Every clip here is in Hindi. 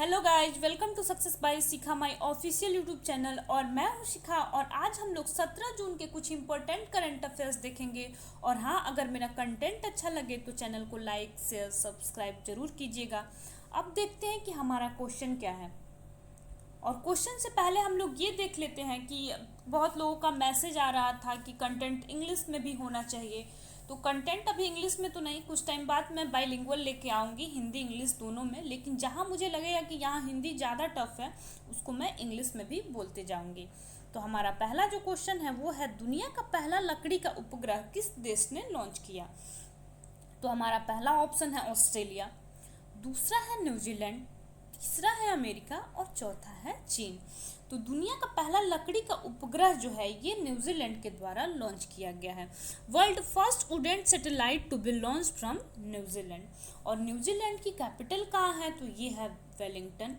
Hello guys, welcome to success by Shikha my official YouTube channel. और मैं हूं शिखा और आज हम लोग 17 जून के कुछ इंपॉर्टेंट करंट अफेयर्स देखेंगे। और हाँ, अगर मेरा कंटेंट अच्छा लगे तो चैनल को लाइक शेयर सब्सक्राइब जरूर कीजिएगा। अब देखते हैं कि हमारा क्वेश्चन क्या है। और क्वेश्चन से पहले हम लोग ये देख लेते हैं कि बहुत लोगों का मैसेज आ रहा था कि कंटेंट इंग्लिश में भी होना चाहिए। तो कंटेंट अभी इंग्लिश में तो नहीं, कुछ टाइम बाद मैं बाइलिंगुअल लेके आऊँगी, हिंदी इंग्लिश दोनों में। लेकिन जहाँ मुझे लगेगा कि यहाँ हिंदी ज़्यादा टफ है उसको मैं इंग्लिश में भी बोलते जाऊँगी। तो हमारा पहला जो क्वेश्चन है वो है, दुनिया का पहला लकड़ी का उपग्रह किस देश ने लॉन्च किया? तो हमारा पहला ऑप्शन है ऑस्ट्रेलिया, दूसरा है न्यूजीलैंड, तीसरा है अमेरिका और चौथा है चीन। तो दुनिया का पहला लकड़ी का उपग्रह जो है ये न्यूजीलैंड के द्वारा लॉन्च किया गया है। World first wooden satellite to be launch from New Zealand. और न्यूजीलैंड की कैपिटल कहाँ है? तो ये है वेलिंगटन।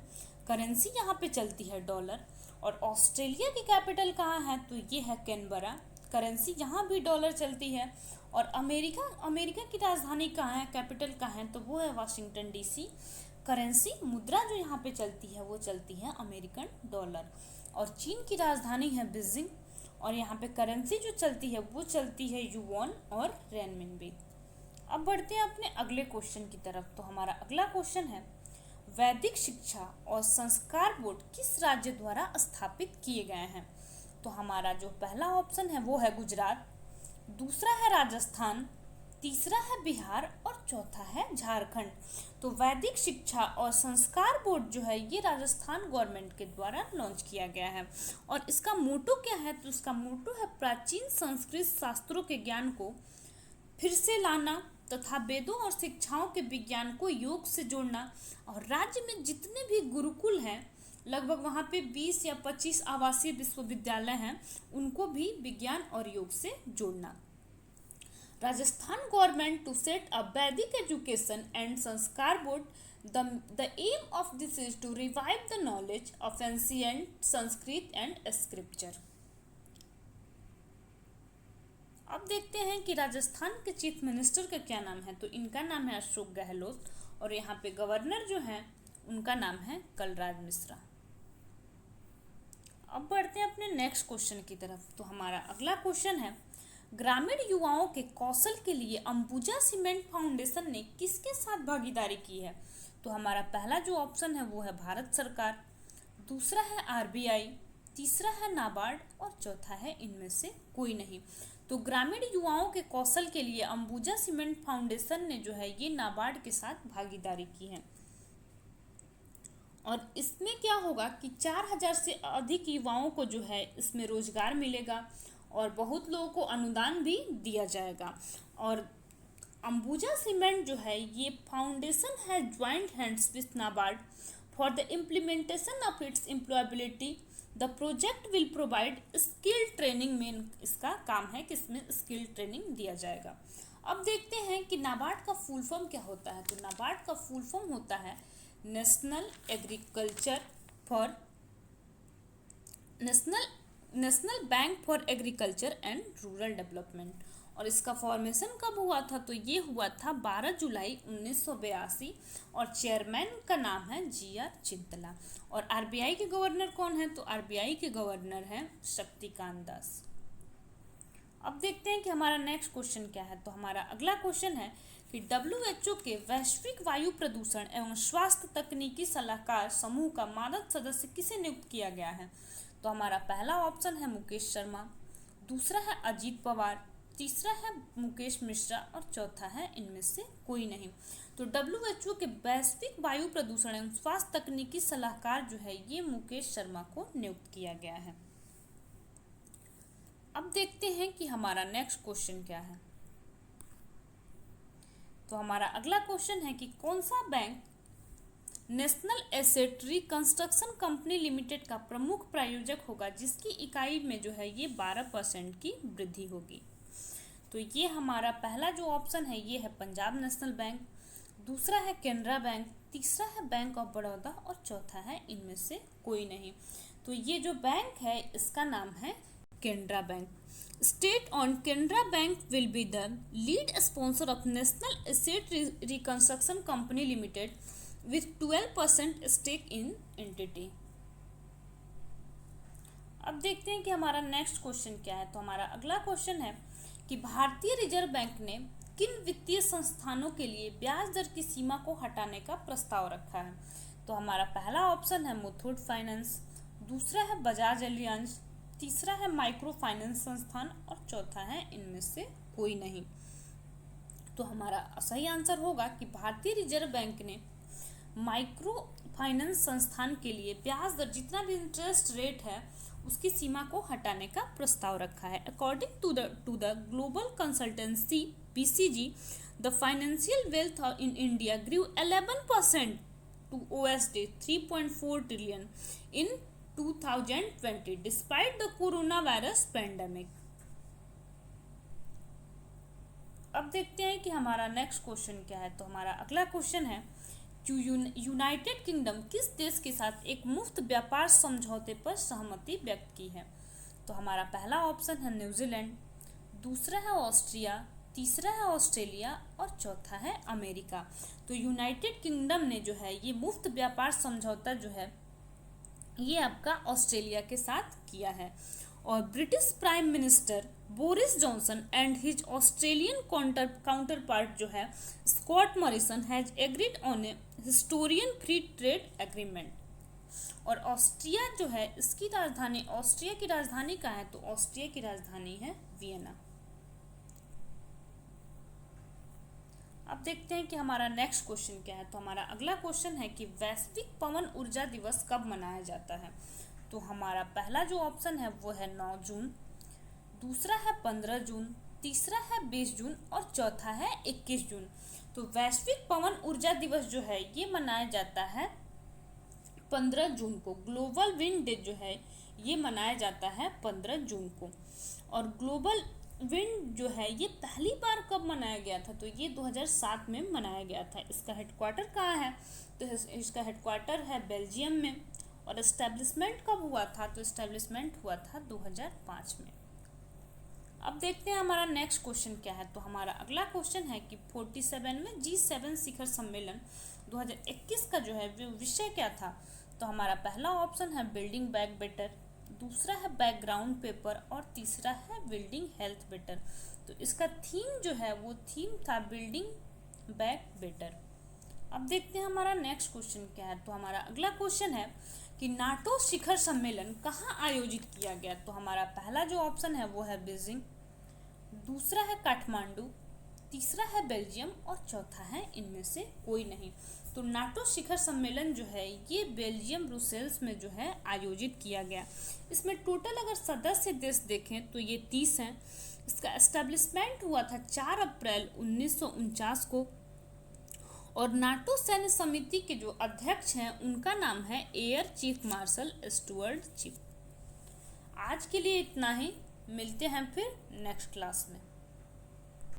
करेंसी यहाँ पे चलती है डॉलर। और ऑस्ट्रेलिया की कैपिटल कहाँ है? तो ये है कैनबरा। करेंसी यहाँ भी डॉलर चलती है। और अमेरिका की राजधानी कहाँ है, कैपिटल कहाँ है? तो वो है वाशिंगटन डीसी। करेंसी मुद्रा जो यहाँ पे चलती है वो चलती है अमेरिकन डॉलर। और चीन की राजधानी है बीजिंग। और यहाँ पे करेंसी जो चलती है वो चलती है युआन और रेनमिनबी। अब बढ़ते हैं अपने अगले क्वेश्चन की तरफ। तो हमारा अगला क्वेश्चन है, वैदिक शिक्षा और संस्कार बोर्ड किस राज्य द्वारा स्थापित किए गए हैं? तो हमारा जो पहला ऑप्शन है वो है गुजरात, दूसरा है राजस्थान, तीसरा है बिहार और चौथा है झारखंड। तो वैदिक शिक्षा और संस्कार बोर्ड जो है ये राजस्थान गवर्नमेंट के द्वारा लॉन्च किया गया है। और इसका मोटो क्या है? तो इसका मोटो है, प्राचीन संस्कृत शास्त्रों के ज्ञान को फिर से लाना तथा वेदों और शिक्षाओं के विज्ञान को योग से जोड़ना। और राज्य में जितने भी गुरुकुल हैं, लगभग वहाँ पे 20 या 25 आवासीय विश्वविद्यालय हैं, उनको भी विज्ञान और योग से जोड़ना। Rajasthan government to set up Vedic education and Sanskar board. The aim of this is to revive the knowledge of ancient Sanskrit and scripture. अब देखते हैं कि राजस्थान के चीफ मिनिस्टर का क्या नाम है। तो इनका नाम है अशोक गहलोत। और यहाँ पे गवर्नर जो है उनका नाम है कलराज मिश्रा। अब बढ़ते हैं अपने नेक्स्ट क्वेश्चन की तरफ। तो हमारा अगला क्वेश्चन है, ग्रामीण युवाओं के कौशल के लिए अंबुजा सीमेंट फाउंडेशन ने किसके साथ भागीदारी की है? तो हमारा पहला जो ऑप्शन है वो है भारत सरकार, दूसरा है आरबीआई, तीसरा है नाबार्ड और चौथा है इनमें से कोई नहीं। तो ग्रामीण युवाओं के कौशल के लिए अंबुजा सीमेंट फाउंडेशन ने जो है ये नाबार्ड के साथ भागीदारी की है। और इसमें क्या होगा कि 4000 से अधिक युवाओं को जो है इसमें रोजगार मिलेगा और बहुत लोगों को अनुदान भी दिया जाएगा। और अंबुजा सीमेंट जो है ये फाउंडेशन है joint hands with NABARD for the implementation of its employability. The project will provide skill training. में इसका काम है कि इसमें स्किल ट्रेनिंग दिया जाएगा। अब देखते हैं कि नाबार्ड का फुल फॉर्म क्या होता है। तो नाबार्ड का फुल फॉर्म होता है national bank for agriculture and rural development. और इसका फॉर्मेशन कब हुआ था? तो ये हुआ था 12 जुलाई 1982। और चेयरमैन का नाम है जी.आर. चिंतला। और आरबीआई के गवर्नर कौन है? तो आरबीआई के गवर्नर हैं शक्तिकांत दास। अब देखते हैं कि हमारा नेक्स्ट क्वेश्चन क्या है। तो हमारा अगला क्वेश्चन है कि WHO के वैश्विक वायु प्रदूषण एवं स्वास्थ्य तकनीकी सलाहकार समूह का मानद सदस्य किसे नियुक्त किया गया है? तो हमारा पहला ऑप्शन है मुकेश शर्मा, दूसरा है अजीत पवार, तीसरा है मुकेश मिश्रा और चौथा है इनमें से कोई नहीं। तो WHO के वैश्विक वायु प्रदूषण एवं स्वास्थ्य तकनीकी सलाहकार जो है ये मुकेश शर्मा को नियुक्त किया गया है। अब देखते हैं कि हमारा नेक्स्ट क्वेश्चन क्या है। तो हमारा अगला क्वेश्चन है कि कौन सा bank national asset reconstruction company limited का प्रमुख प्रायोजक होगा जिसकी इकाई में जो है ये 12% की वृद्धि होगी? तो ये हमारा पहला जो ऑप्शन है ये है पंजाब नेशनल बैंक, दूसरा है कैनरा बैंक, तीसरा है बैंक ऑफ बड़ौदा और चौथा है इनमें से कोई नहीं। तो ये जो बैंक है इसका नाम है Canara bank. State owned Canara Bank will be the lead sponsor of National Asset Reconstruction Company Limited with 12% stake in entity। अब देखते हैं कि हमारा नेक्स्ट क्वेश्चन क्या है। तो हमारा अगला क्वेश्चन है कि भारतीय रिजर्व बैंक ने किन वित्तीय संस्थानों के लिए ब्याज दर की सीमा को हटाने का प्रस्ताव रखा है। तो हमारा पहला ऑप्शन है मुथूट फाइनेंस, दूसरा है बजाज एलियांज, तीसरा है माइक्रो फाइनेंस संस्थान और चौथा है इनमें से कोई नहीं। तो हमारा सही आंसर होगा कि भारतीय रिजर्व बैंक ने माइक्रो फाइनेंस संस्थान के लिए ब्याज दर जितना भी इंटरेस्ट रेट है उसकी सीमा को हटाने का प्रस्ताव रखा है। According to the global consultancy BCG, the financial wealth in India grew 11% to USD 3.4 trillion in 2020 despite the coronavirus pandemic। अब देखते हैं कि हमारा नेक्स्ट क्वेश्चन क्या है। तो हमारा अगला क्वेश्चन है कि यूनाइटेड किंगडम किस देश के साथ एक मुफ्त व्यापार समझौते पर सहमति व्यक्त की है। तो हमारा पहला ऑप्शन है न्यूजीलैंड, दूसरा है ऑस्ट्रिया, तीसरा है ऑस्ट्रेलिया और चौथा है अमेरिका। तो यूनाइटेड किंगडम ने जो है ये मुफ्त व्यापार समझौता जो है ये आपका ऑस्ट्रेलिया के साथ किया है। और British prime minister Boris Johnson and his Australian counterpart जो है Scott Morrison has agreed on a historian free trade agreement. और ऑस्ट्रिया जो है इसकी राजधानी, ऑस्ट्रिया की राजधानी कहाँ है। तो ऑस्ट्रिया की राजधानी है वियना। अब देखते हैं कि हमारा नेक्स्ट क्वेश्चन क्या है। तो हमारा अगला क्वेश्चन है कि वैश्विक पवन ऊर्जा दिवस कब मनाया जाता है। तो हमारा पहला जो ऑप्शन है वो है 9 जून, दूसरा है 15 जून, तीसरा है 20 जून और चौथा है 21 जून। तो वैश्विक पवन ऊर्जा दिवस जो है ये मनाया जाता है 15 जून को। ग्लोबल विंड डे जो है ये मनाया जाता है 15 जून को। और ग्लोबल विंड जो है ये पहली बार कब मनाया गया था। तो ये 2007 में मनाया गया था। इसका हेडक्वार्टर कहाँ है। तो इसका हेडक्वार्टर है बेल्जियम में। और एस्टेब्लिशमेंट कब हुआ था। तो एस्टेब्लिशमेंट हुआ था 2005 में। अब देखते हैं हमारा नेक्स्ट क्वेश्चन क्या है। तो हमारा अगला क्वेश्चन है कि 47वें G7 शिखर सम्मेलन 2021 का जो है विषय क्या था। तो हमारा पहला ऑप्शन है बिल्डिंग बैक बेटर, दूसरा है बैकग्राउंड पेपर और तीसरा है बिल्डिंग हेल्थ बेटर। तो इसका थीम जो है वो थीम था बिल्डिंग बैक बेटर। अब देखते हैं हमारा नेक्स्ट क्वेश्चन क्या है। तो हमारा अगला क्वेश्चन है कि नाटो शिखर सम्मेलन कहाँ आयोजित किया गया। तो हमारा पहला जो ऑप्शन है वो है बीजिंग, दूसरा है काठमांडू, तीसरा है बेल्जियम और चौथा है इनमें से कोई नहीं। तो नाटो शिखर सम्मेलन जो है ये बेल्जियम ब्रुसेल्स में जो है आयोजित किया गया। इसमें टोटल अगर सदस्य देश देखें तो ये 30 हैं। इसका एस्टेब्लिशमेंट हुआ था 4 अप्रैल 1949 को। और नाटो सैन्य समिति के जो अध्यक्ष हैं उनका नाम है air chief marshal Stuart chip. आज के लिए इतना ही, मिलते हैं फिर नेक्स्ट क्लास में।